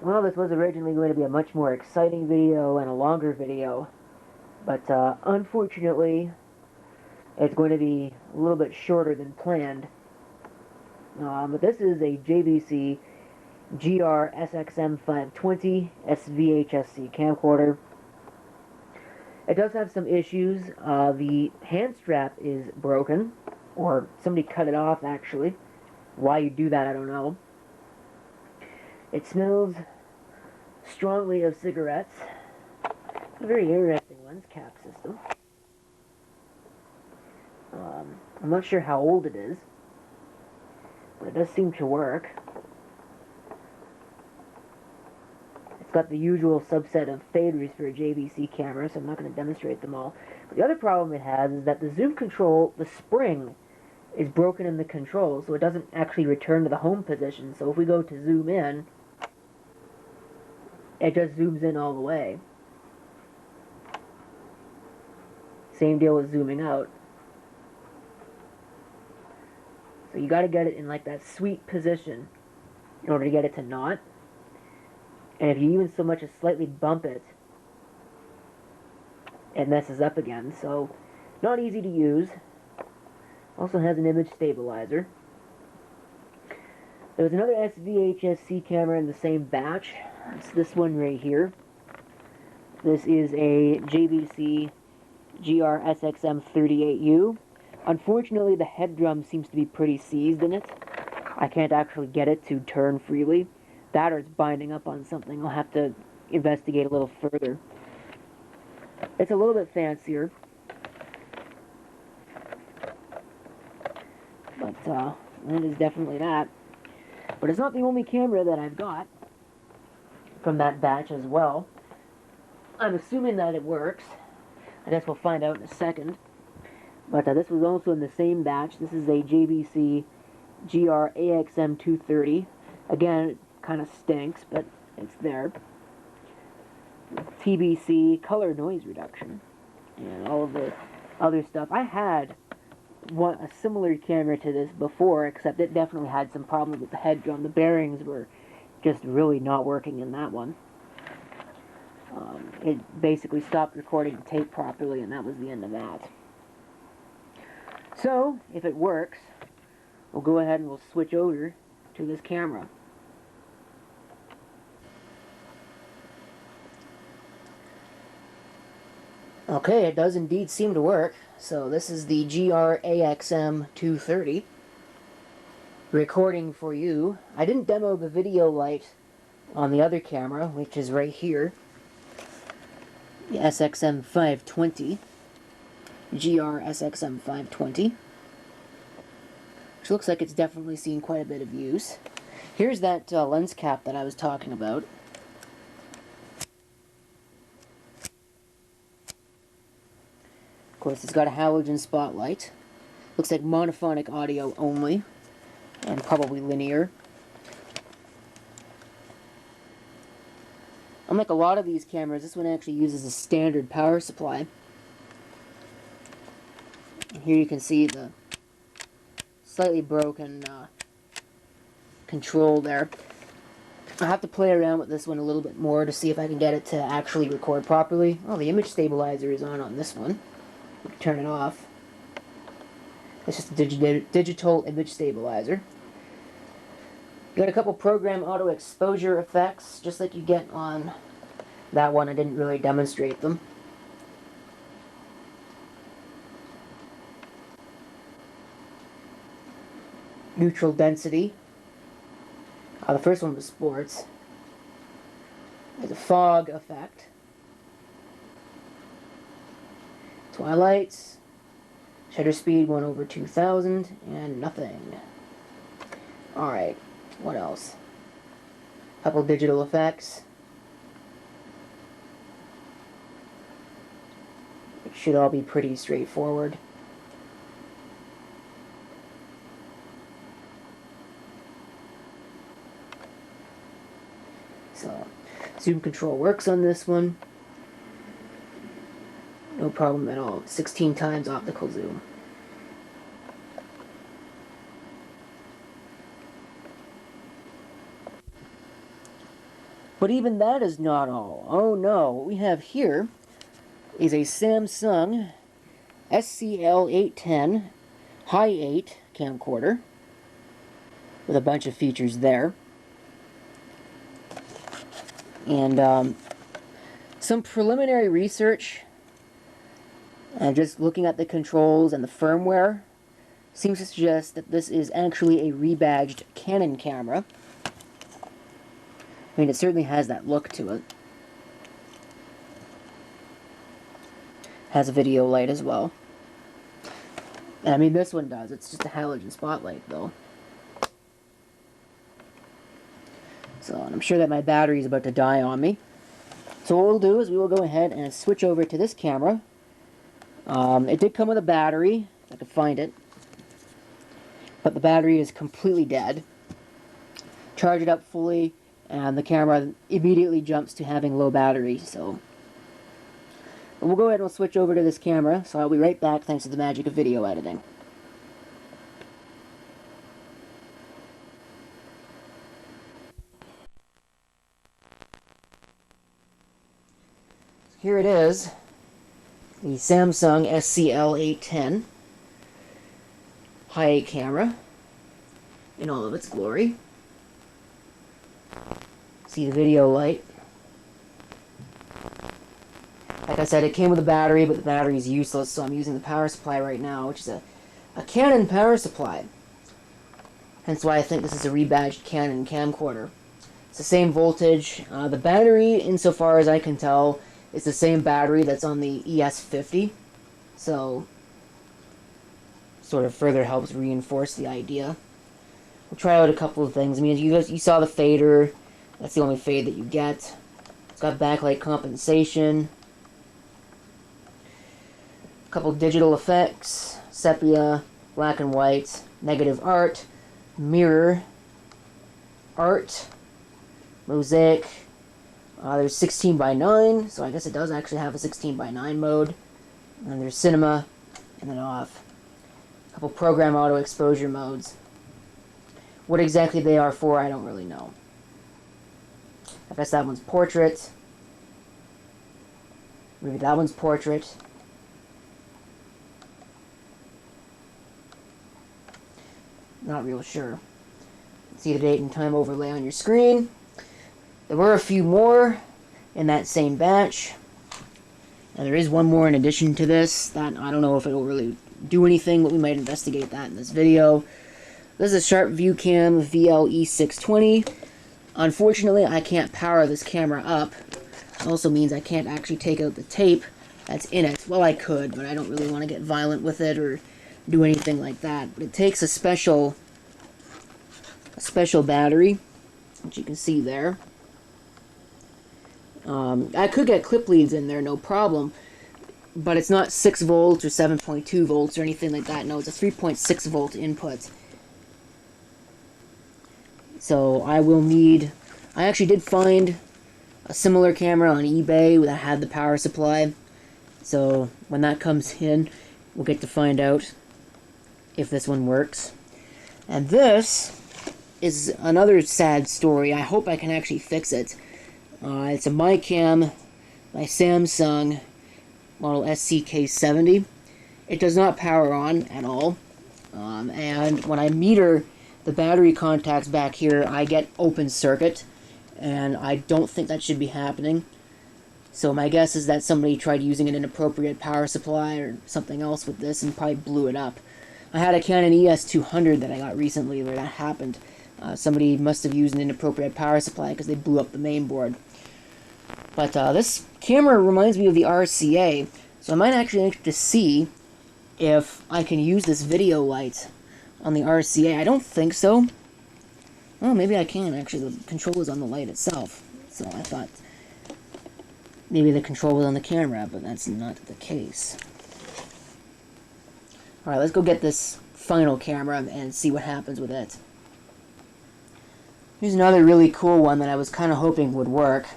Well, this was originally going to be a much more exciting video and a longer video, but unfortunately, it's going to be a little bit shorter than planned. But this is a Jvc Gr SXM 520 svhs-c camcorder. It does have some issues. The hand strap is broken, or somebody cut it off actually. Why you do that, I don't know. It smells strongly of cigarettes. It's a very interesting lens cap system. I'm not sure how old it is, but it does seem to work. It's got the usual subset of faders for a JVC camera, so I'm not going to demonstrate them all. But the other problem it has is that the zoom control, the spring, is broken in the control, so it doesn't actually return to the home position. So if we go to zoom in, it just zooms in all the way. Same deal with zooming out. So you got to get it in like that sweet position in order to get it to knot. And if you even so much as slightly bump it, it messes up again. So not easy to use. Also has an image stabilizer. There was another svhs-c camera in the same batch. It's this one right here. This is a Jvc Gr SXM 38U. Unfortunately, the head drum seems to be pretty seized in it. I can't actually get it to turn freely. That or it's binding up on something. I'll have to investigate a little further. It's a little bit fancier. But it is definitely that. But it's not the only camera that I've got from that batch as well. I'm assuming that it works. I guess we'll find out in a second. But this was also in the same batch. This is a Jvc Gra Xm 230. Again, it kind of stinks, but it's there. TBC, color noise reduction, and all of the other stuff. I had a similar camera to this before, except it definitely had some problems with the head drum. The bearings were just really not working in that one. It basically stopped recording the tape properly, and that was the end of that. So, if it works, we'll go ahead and we'll switch over to this camera. Okay, it does indeed seem to work. So this is the Gra Xm 230 recording for you. I didn't demo the video light on the other camera, which is right here. The SXM 520. Gr SXM 520. Which looks like it's definitely seen quite a bit of use. Here's that lens cap that I was talking about. Of course, it's got a halogen spotlight. Looks like monophonic audio only, and probably linear. Unlike a lot of these cameras, this one actually uses a standard power supply. And here you can see the slightly broken control there. I'll have to play around with this one a little bit more to see if I can get it to actually record properly. Oh, the image stabilizer is on this one. We can turn it off. It's just a digital image stabilizer. Got a couple program auto exposure effects, just like you get on that one. I didn't really demonstrate them. Neutral density. The first one was sports. There's a fog effect. Twilights. Shutter speed 1/2000, and nothing. Alright, what else? Couple digital effects. It should all be pretty straightforward. So, zoom control works on this one. No problem at all. 16 times optical zoom. But even that is not all. Oh no, what we have here is a Samsung SCL810 High 8 camcorder with a bunch of features there. And some preliminary research, and just looking at the controls and the firmware, seems to suggest that this is actually a rebadged Canon camera. I mean, it certainly has that look to it. Has a video light as well. And I mean, this one does. It's just a halogen spotlight, though. So, and I'm sure that my battery is about to die on me. So what we'll do is we will go ahead and switch over to this camera. It did come with a battery, if I could find it. But the battery is completely dead. Charge it up fully, and the camera immediately jumps to having low battery, so... But we'll go ahead and we'll switch over to this camera, so I'll be right back thanks to the magic of video editing. Here it is, the Samsung SCL810 High 8 camera in all of its glory. See the video light. Like I said, it came with a battery, but the battery is useless, so I'm using the power supply right now, which is a Canon power supply. Hence why I think this is a rebadged Canon camcorder. It's the same voltage. The battery, insofar as I can tell, is the same battery that's on the ES50, so sort of further helps reinforce the idea. We'll try out a couple of things. I mean, you saw the fader. That's the only fade that you get. It's got backlight compensation. A couple digital effects. Sepia, black and white, negative art, mirror, art, mosaic. There's 16:9, so I guess it does actually have a 16:9 mode. And then there's cinema, and then off. A couple program auto exposure modes. What exactly they are for, I don't really know. I guess that one's portrait. Maybe that one's portrait. Not real sure. See the date and time overlay on your screen. There were a few more in that same batch. And there is one more in addition to this. That I don't know if it will really do anything, but we might investigate that in this video. This is a Sharp ViewCam VLE620. Unfortunately, I can't power this camera up. It also means I can't actually take out the tape that's in it. Well, I could, but I don't really want to get violent with it or do anything like that. But it takes a special battery, which you can see there. I could get clip leads in there, no problem, but it's not 6 volts or 7.2 volts or anything like that. No, it's a 3.6 volt input. So I will need... I actually did find a similar camera on eBay that had the power supply. So when that comes in, we'll get to find out if this one works. And this is another sad story. I hope I can actually fix it. It's a MyCam by Samsung, model SCK70. It does not power on at all. And when I meter the battery contacts back here, I get open circuit. And I don't think that should be happening. So my guess is that somebody tried using an inappropriate power supply or something else with this and probably blew it up. I had a Canon ES200 that I got recently where that happened. Somebody must have used an inappropriate power supply because they blew up the main board. But this camera reminds me of the RCA, so I might actually like to see if I can use this video light on the RCA. I don't think so. Oh, maybe I can, actually. The control is on the light itself. So I thought maybe the control was on the camera, but that's not the case. Alright, let's go get this final camera and see what happens with it. Here's another really cool one that I was kind of hoping would work.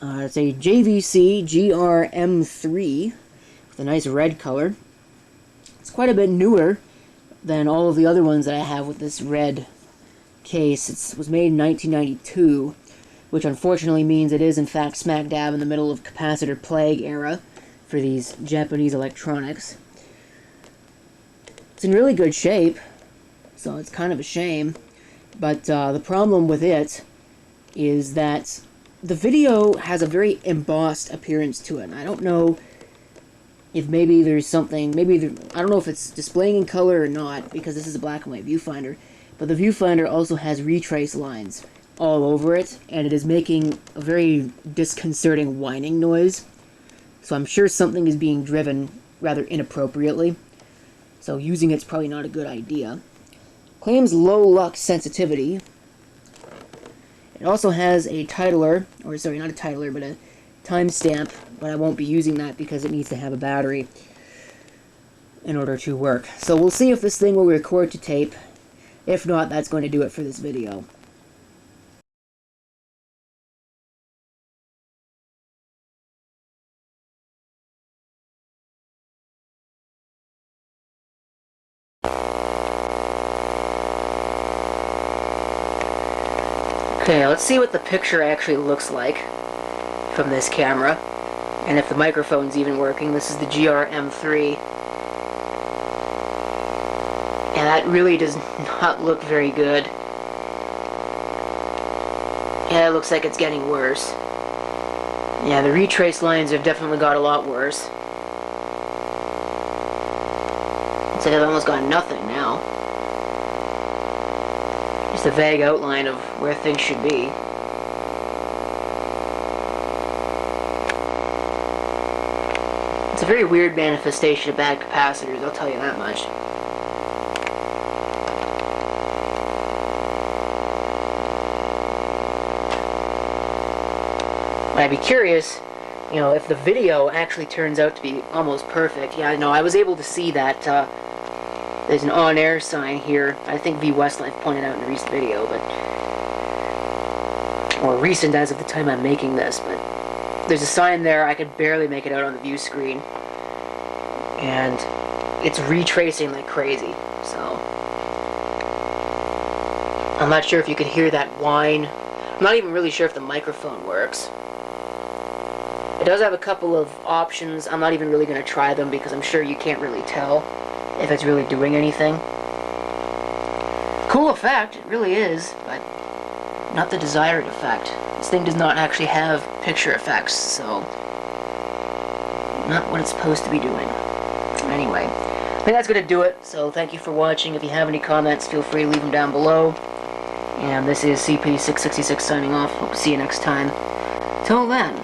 It's a Jvc Gr M3 with a nice red color. It's quite a bit newer than all of the other ones that I have with this red case. It was made in 1992, which unfortunately means it is in fact smack dab in the middle of capacitor plague era for these Japanese electronics. It's in really good shape, so it's kind of a shame. But the problem with it is that the video has a very embossed appearance to it. And I don't know if maybe there's something, I don't know if it's displaying in color or not, because this is a black and white viewfinder, but the viewfinder also has retrace lines all over it, and it is making a very disconcerting whining noise. So I'm sure something is being driven rather inappropriately, so using it's probably not a good idea. Claims low lux sensitivity. It also has a titler, or sorry, not a titler, but a timestamp, but I won't be using that because it needs to have a battery in order to work. So we'll see if this thing will record to tape. If not, that's going to do it for this video. Okay, let's see what the picture actually looks like from this camera, and if the microphone's even working. This is the Gr M3, and that really does not look very good. Yeah, it looks like it's getting worse. Yeah, the retrace lines have definitely got a lot worse. It's like I've almost got nothing now. Just a vague outline of where things should be. It's a very weird manifestation of bad capacitors, I'll tell you that much. But I'd be curious, you know, if the video actually turns out to be almost perfect. Yeah, no, I was able to see that there's an on-air sign here. I think V Westlife pointed out in a recent video, but or recent as of the time I'm making this, but there's a sign there. I could barely make it out on the view screen, and it's retracing like crazy. So I'm not sure if you could hear that whine. I'm not even really sure if the microphone works. It does have a couple of options. I'm not even really going to try them because I'm sure you can't really tell if it's really doing anything. Cool effect, it really is, but not the desired effect. This thing does not actually have picture effects, so not what it's supposed to be doing. Anyway, I think that's going to do it, so thank you for watching. If you have any comments, feel free to leave them down below. And this is CP666 signing off. Hope to see you next time. Till then.